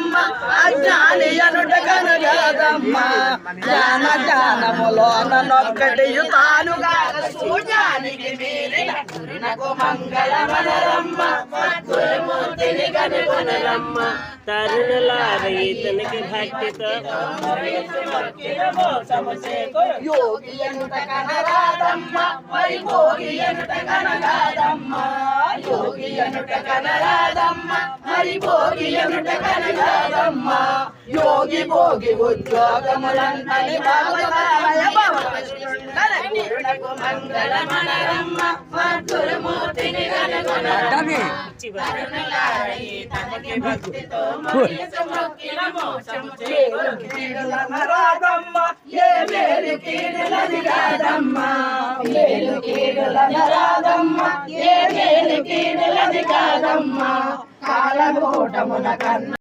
మనరమ్మ అజ్ఞాని అనుట కనగాదమ్మ జ్ఞాన జ్ఞానములోన నొక్కటియు తానుగా సూర్యానికి మీరిన గురునకు మంగళ మనరమ్మ గురుమూర్తిని కనుగొనరమ్మ తరుణలార ఇతనికి భక్తితో యోగి అనుట కనరాదమ్మ పరిభోగి అనుట కనగాదమ్మ యోగి అనుట కనరాదమ్మ పరిభోగి అనుట కనగాదమ్మ యోగి భోగి ఉద్యోగములంతని భగవతమయ గురునకు మంగళ మనరమ్మ గురుమూర్తిని కనుగొనరమ్మ తనకి భక్తితో రాదమ్మ ఏ మేలు కీడులని కాదమ్మ మేలు కీడులని రాదమ్మ ఏ మేలు కీడులని కాదమ్మ కాలగూటమున కన్న